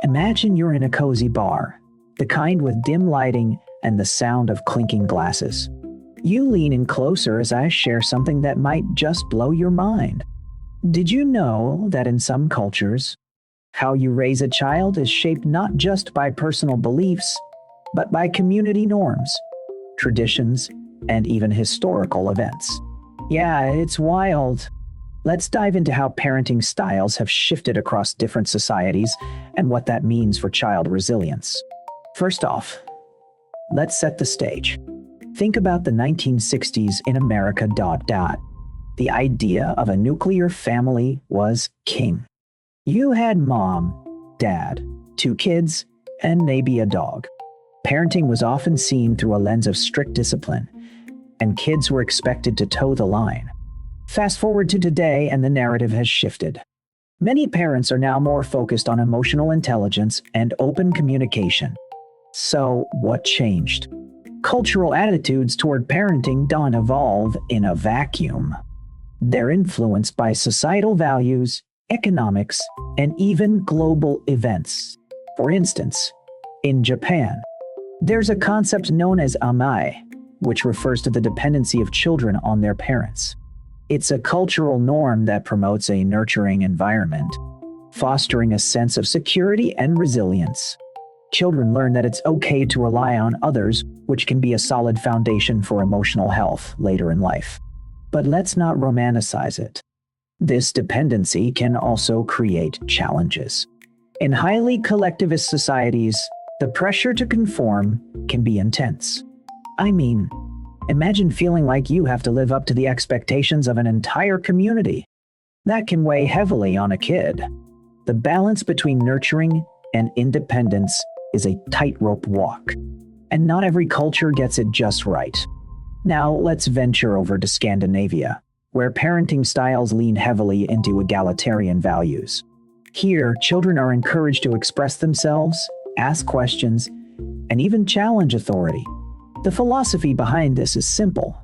Imagine you're in a cozy bar, the kind with dim lighting and the sound of clinking glasses. You lean in closer as I share something that might just blow your mind. Did you know that in some cultures, how you raise a child is shaped not just by personal beliefs, but by community norms, traditions, and even historical events? Yeah, it's wild. Let's dive into how parenting styles have shifted across different societies and what that means for child resilience. First off, let's set the stage. Think about the 1960s in America. The idea of a nuclear family was king. You had mom, dad, two kids, and maybe a dog. Parenting was often seen through a lens of strict discipline, and kids were expected to toe the line. Fast forward to today, and the narrative has shifted. Many parents are now more focused on emotional intelligence and open communication. So, what changed? Cultural attitudes toward parenting don't evolve in a vacuum. They're influenced by societal values, economics, and even global events. For instance, in Japan, there's a concept known as amai, which refers to the dependency of children on their parents. It's a cultural norm that promotes a nurturing environment, fostering a sense of security and resilience. Children learn that it's okay to rely on others, which can be a solid foundation for emotional health later in life. But let's not romanticize it. This dependency can also create challenges. In highly collectivist societies, the pressure to conform can be intense. I mean, imagine feeling like you have to live up to the expectations of an entire community. That can weigh heavily on a kid. The balance between nurturing and independence is a tightrope walk, and not every culture gets it just right. Now let's venture over to Scandinavia, where parenting styles lean heavily into egalitarian values. Here, children are encouraged to express themselves, ask questions, and even challenge authority. The philosophy behind this is simple.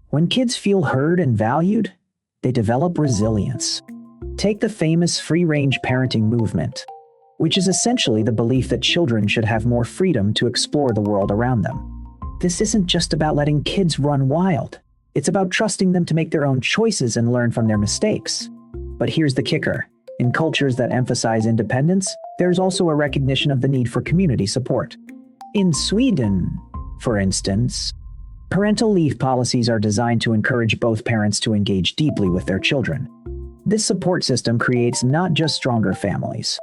When kids feel heard and valued, they develop resilience. Take the famous free-range parenting movement, which is essentially the belief that children should have more freedom to explore the world around them. This isn't just about letting kids run wild. It's about trusting them to make their own choices and learn from their mistakes. But here's the kicker. In cultures that emphasize independence, there's also a recognition of the need for community support. In Sweden, for instance, parental leave policies are designed to encourage both parents to engage deeply with their children. This support system creates not just stronger families,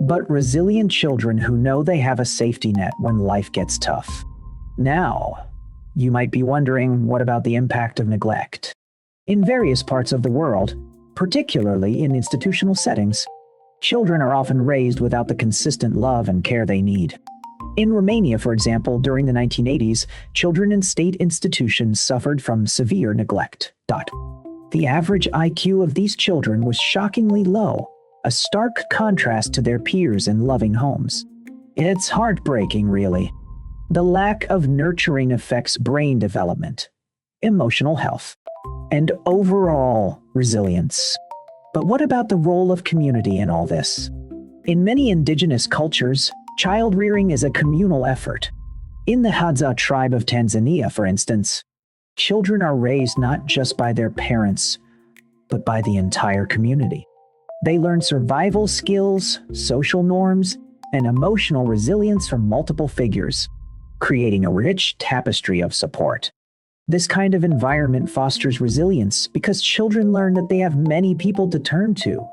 but resilient children who know they have a safety net when life gets tough. Now, you might be wondering, what about the impact of neglect? In various parts of the world, particularly in institutional settings, children are often raised without the consistent love and care they need. In Romania, for example, during the 1980s, children in state institutions suffered from severe neglect. The average IQ of these children was shockingly low, a stark contrast to their peers in loving homes. It's heartbreaking, really. The lack of nurturing affects brain development, emotional health, and overall resilience. But what about the role of community in all this? In many indigenous cultures, child rearing is a communal effort. In the Hadza tribe of Tanzania, for instance, children are raised not just by their parents, but by the entire community. They learn survival skills, social norms, and emotional resilience from multiple figures, creating a rich tapestry of support. This kind of environment fosters resilience because children learn that they have many people to turn to,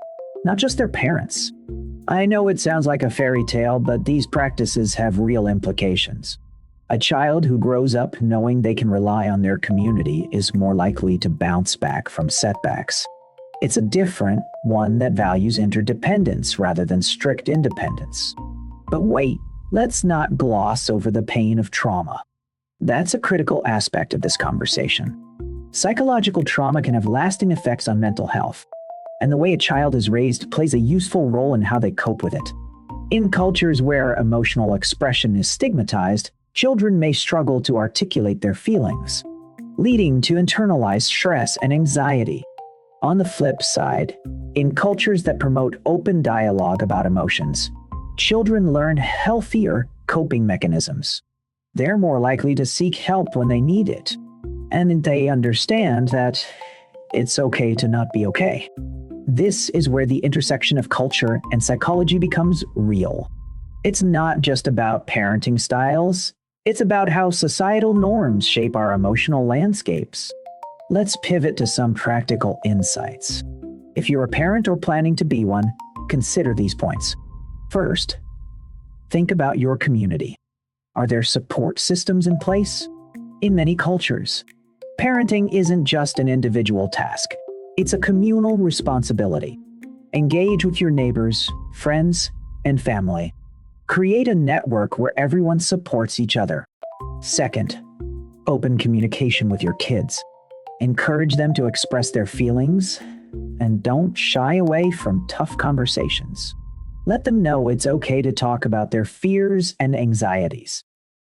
not just their parents. I know it sounds like a fairy tale, but these practices have real implications. A child who grows up knowing they can rely on their community is more likely to bounce back from setbacks. It's a different one that values interdependence rather than strict independence. But wait, let's not gloss over the pain of trauma. That's a critical aspect of this conversation. Psychological trauma can have lasting effects on mental health, and the way a child is raised plays a useful role in how they cope with it. In cultures where emotional expression is stigmatized, children may struggle to articulate their feelings, leading to internalized stress and anxiety. On the flip side, in cultures that promote open dialogue about emotions, children learn healthier coping mechanisms. They're more likely to seek help when they need it, and they understand that it's okay to not be okay. This is where the intersection of culture and psychology becomes real. It's not just about parenting styles, it's about how societal norms shape our emotional landscapes. Let's pivot to some practical insights. If you're a parent or planning to be one, consider these points. First, think about your community. Are there support systems in place? In many cultures, parenting isn't just an individual task. It's a communal responsibility. Engage with your neighbors, friends, and family. Create a network where everyone supports each other. Second, open communication with your kids. Encourage them to express their feelings, and don't shy away from tough conversations. Let them know it's okay to talk about their fears and anxieties.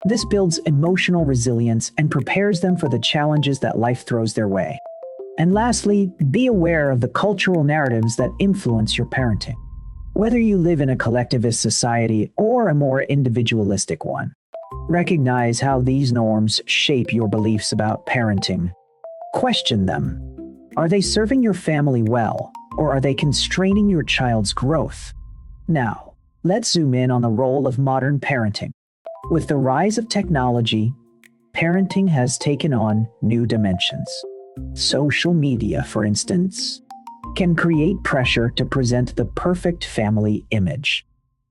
This builds emotional resilience and prepares them for the challenges that life throws their way. And lastly, be aware of the cultural narratives that influence your parenting. Whether you live in a collectivist society or a more individualistic one, recognize how these norms shape your beliefs about parenting. Question them. Are they serving your family well, or are they constraining your child's growth? Now, let's zoom in on the role of modern parenting. With the rise of technology, parenting has taken on new dimensions. Social media, for instance, can create pressure to present the perfect family image.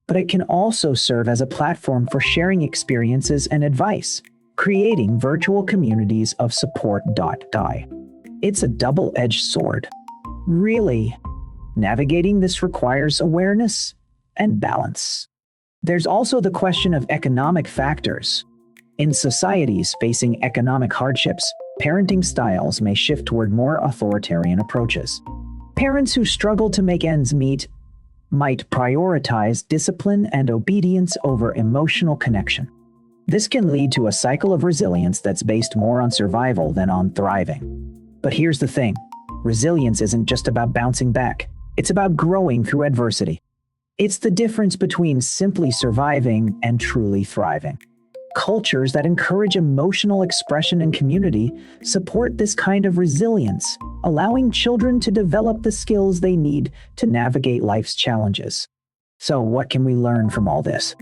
But it can also serve as a platform for sharing experiences and advice, creating virtual communities of support. It's a double-edged sword. Really, navigating this requires awareness and balance. There's also the question of economic factors. In societies facing economic hardships, parenting styles may shift toward more authoritarian approaches. Parents who struggle to make ends meet might prioritize discipline and obedience over emotional connection. This can lead to a cycle of resilience that's based more on survival than on thriving. But here's the thing, resilience isn't just about bouncing back, it's about growing through adversity. It's the difference between simply surviving and truly thriving. Cultures that encourage emotional expression and community support this kind of resilience, allowing children to develop the skills they need to navigate life's challenges. So, what can we learn from all this?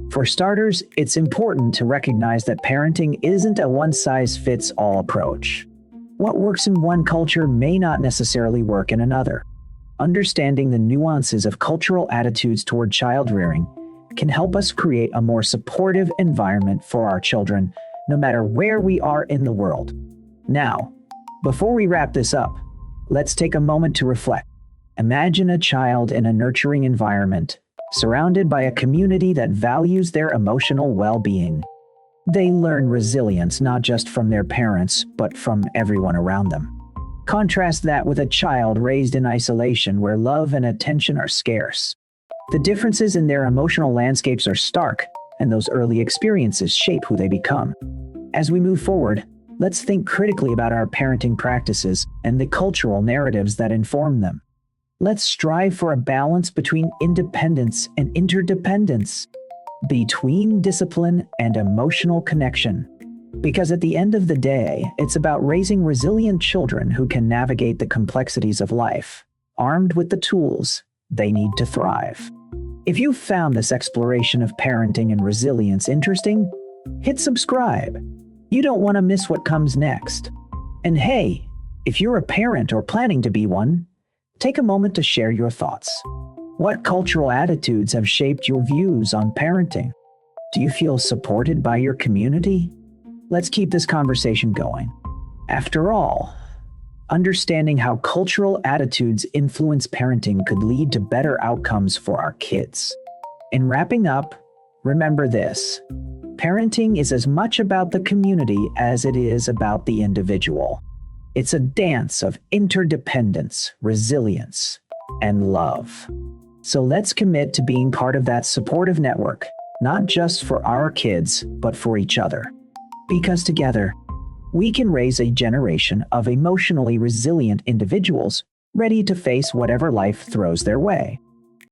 For starters, it's important to recognize that parenting isn't a one-size-fits-all approach. What works in one culture may not necessarily work in another. Understanding the nuances of cultural attitudes toward child rearing can help us create a more supportive environment for our children, no matter where we are in the world. Now, before we wrap this up, let's take a moment to reflect. Imagine a child in a nurturing environment, surrounded by a community that values their emotional well-being. They learn resilience not just from their parents, but from everyone around them. Contrast that with a child raised in isolation where love and attention are scarce. The differences in their emotional landscapes are stark, and those early experiences shape who they become. As we move forward, let's think critically about our parenting practices and the cultural narratives that inform them. Let's strive for a balance between independence and interdependence, between discipline and emotional connection. Because at the end of the day, it's about raising resilient children who can navigate the complexities of life, armed with the tools they need to thrive. If you found this exploration of parenting and resilience interesting, hit subscribe. You don't want to miss what comes next. And hey, if you're a parent or planning to be one, take a moment to share your thoughts. What cultural attitudes have shaped your views on parenting? Do you feel supported by your community? Let's keep this conversation going. After all, understanding how cultural attitudes influence parenting could lead to better outcomes for our kids. In wrapping up, remember this: parenting is as much about the community as it is about the individual. It's a dance of interdependence, resilience, and love. So let's commit to being part of that supportive network, not just for our kids, but for each other. Because together, we can raise a generation of emotionally resilient individuals ready to face whatever life throws their way.